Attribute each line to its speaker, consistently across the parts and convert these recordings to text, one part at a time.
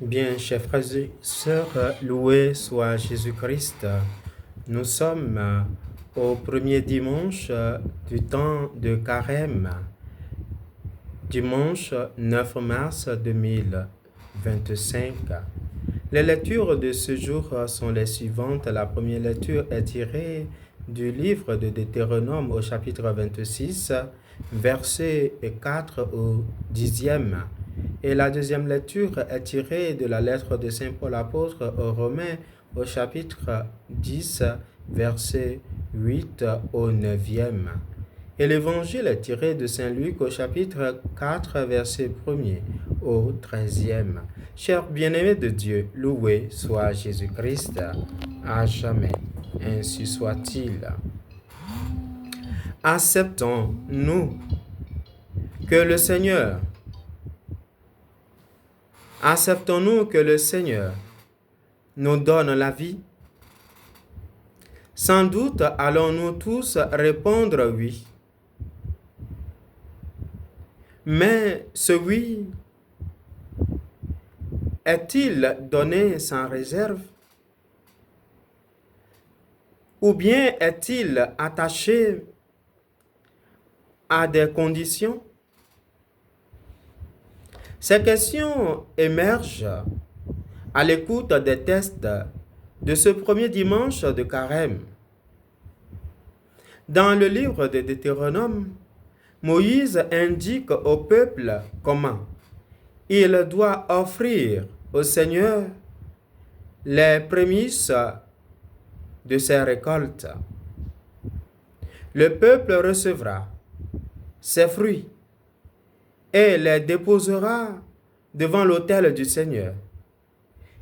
Speaker 1: Bien, chers frères et sœurs, loué soit Jésus-Christ. Nous sommes au premier dimanche du temps de Carême, dimanche 9 mars 2025. Les lectures de ce jour sont les suivantes. La première lecture est tirée du livre de Deutéronome au chapitre 26, versets 4 au 10e. Et la deuxième lecture est tirée de la lettre de Saint Paul apôtre aux Romains au chapitre 10, verset 8 au 9e. Et l'évangile est tiré de Saint Luc au chapitre 4, verset 1er au 13e. Chers bien-aimés de Dieu, loué soit Jésus-Christ à jamais. Ainsi soit-il. Acceptons-nous que le Seigneur nous donne la vie? Sans doute allons-nous tous répondre oui. Mais ce oui est-il donné sans réserve? Ou bien est-il attaché à des conditions? Ces questions émergent à l'écoute des textes de ce premier dimanche de Carême. Dans le livre de Deutéronome, Moïse indique au peuple comment il doit offrir au Seigneur les prémices de ses récoltes. Le peuple recevra ses fruits et les déposera devant l'autel du Seigneur.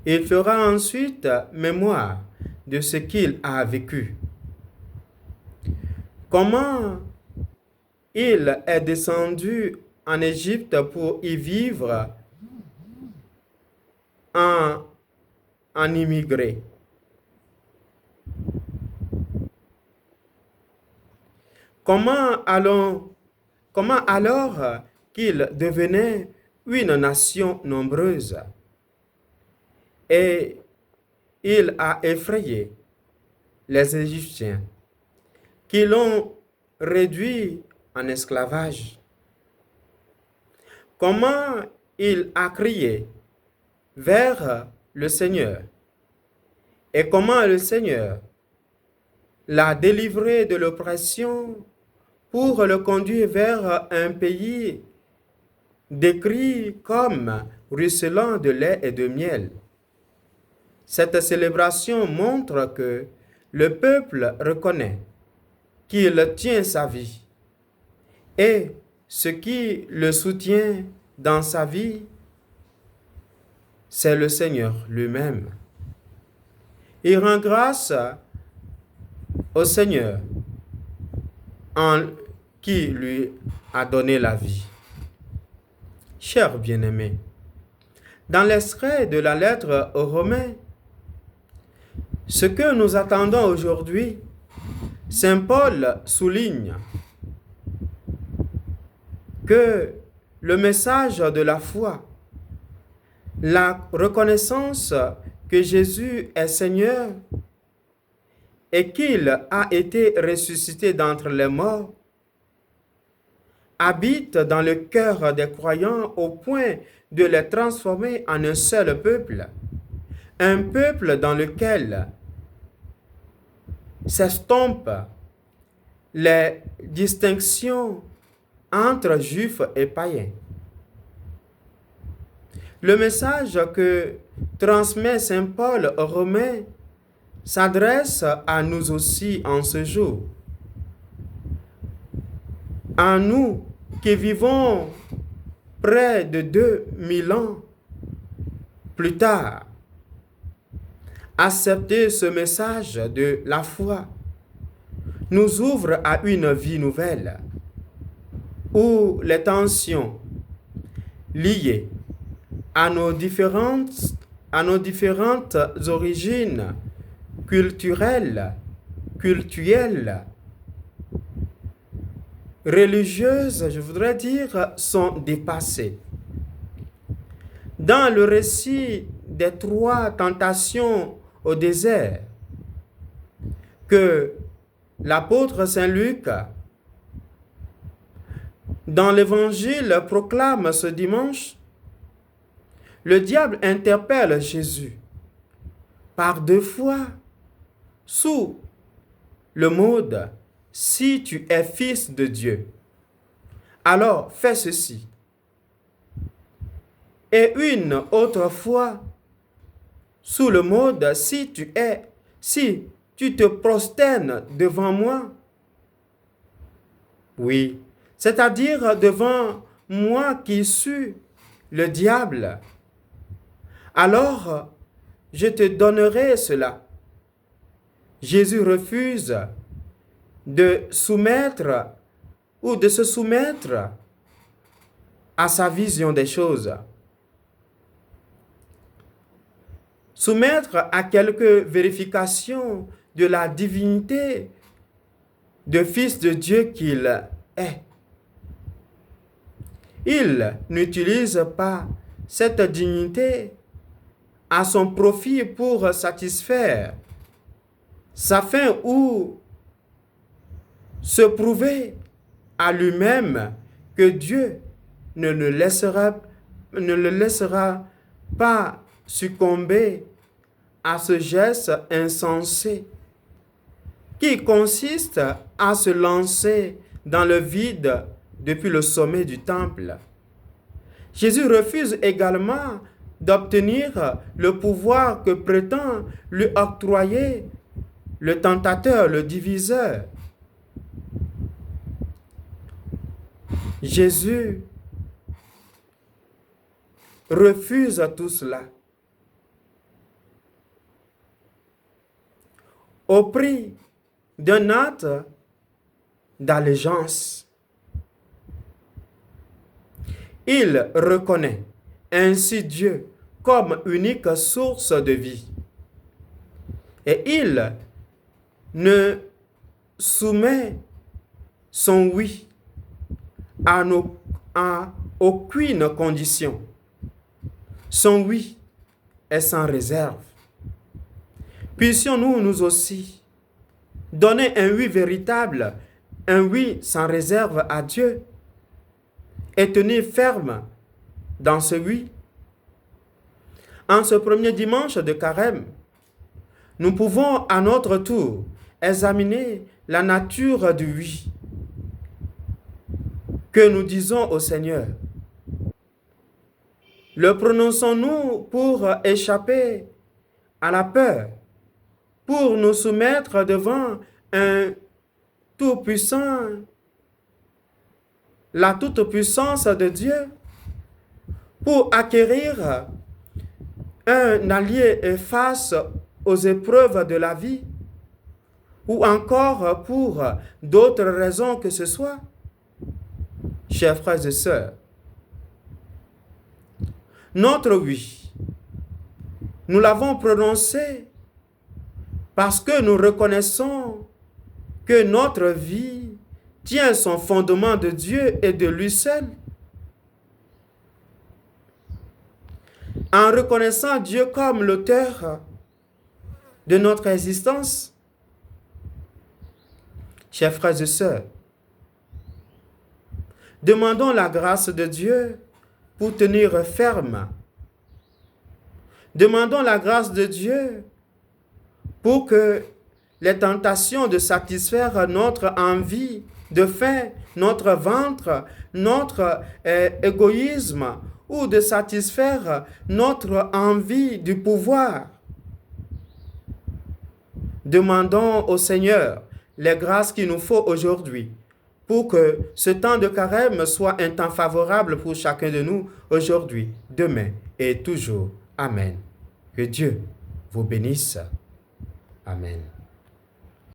Speaker 1: Il fera ensuite mémoire de ce qu'il a vécu. Comment il est descendu en Égypte pour y vivre en immigré. Comment alors qu'il devenait une nation nombreuse et il a effrayé les Égyptiens qui l'ont réduit en esclavage? Comment il a crié vers le Seigneur et comment le Seigneur l'a délivré de l'oppression pour le conduire vers un pays décrit comme ruisselant de lait et de miel. Cette célébration montre que le peuple reconnaît qu'il tient sa vie et ce qui le soutient dans sa vie, c'est le Seigneur lui-même. Il rend grâce au Seigneur qui lui a donné la vie. Chers bien-aimés, dans l'extrait de la lettre aux Romains, ce que nous attendons aujourd'hui, Saint Paul souligne que le message de la foi, la reconnaissance que Jésus est Seigneur et qu'il a été ressuscité d'entre les morts, habite dans le cœur des croyants au point de les transformer en un seul peuple, un peuple dans lequel s'estompent les distinctions entre juifs et païens. Le message que transmet Saint Paul aux Romains s'adresse à nous aussi en ce jour. À nous qui vivons près de 2000 ans plus tard, accepter ce message de la foi nous ouvre à une vie nouvelle où les tensions liées à nos différentes origines culturelles, religieuses, je voudrais dire, sont dépassées. dans le récit des 3 tentations au désert que l'apôtre Saint Luc, dans l'Évangile, proclame ce dimanche, le diable interpelle Jésus par 2 fois sous le mode « Si tu es fils de Dieu, alors fais ceci ». Et une autre fois sous le mode « Si tu te prosternes devant moi ». Oui, c'est-à-dire devant moi qui suis le diable. Alors, je te donnerai cela. Jésus refuse de soumettre ou de se soumettre à sa vision des choses. Soumettre à quelques vérifications de la divinité de Fils de Dieu qu'il est. Il n'utilise pas cette dignité à son profit pour satisfaire sa fin ou se prouver à lui-même que Dieu ne le laissera pas succomber à ce geste insensé qui consiste à se lancer dans le vide depuis le sommet du temple. Jésus refuse également d'obtenir le pouvoir que prétend lui octroyer le tentateur, le diviseur. Jésus refuse tout cela au prix d'un acte d'allégeance. Il reconnaît ainsi Dieu comme unique source de vie. Et il ne soumet son oui à aucune condition. Son oui est sans réserve. Puissions-nous, nous aussi, donner un oui véritable, un oui sans réserve à Dieu et tenir ferme dans ce oui. En ce premier dimanche de Carême, nous pouvons à notre tour examiner la nature du oui que nous disons au Seigneur. Le prononçons-nous pour échapper à la peur, pour nous soumettre devant un tout-puissant, la toute-puissance de Dieu, pour acquérir un allié face aux épreuves de la vie, ou encore pour d'autres raisons que ce soit? Chers frères et sœurs, notre oui, nous l'avons prononcé parce que nous reconnaissons que notre vie tient son fondement de Dieu et de lui seul. En reconnaissant Dieu comme l'auteur de notre existence, chers frères et sœurs, demandons la grâce de Dieu pour tenir ferme. Demandons la grâce de Dieu pour que les tentations de satisfaire notre envie de faim, notre ventre, notre égoïsme, ou de satisfaire notre envie du pouvoir. Demandons au Seigneur les grâces qu'il nous faut aujourd'hui pour que ce temps de carême soit un temps favorable pour chacun de nous aujourd'hui, demain et toujours. Amen. Que Dieu vous bénisse. Amen.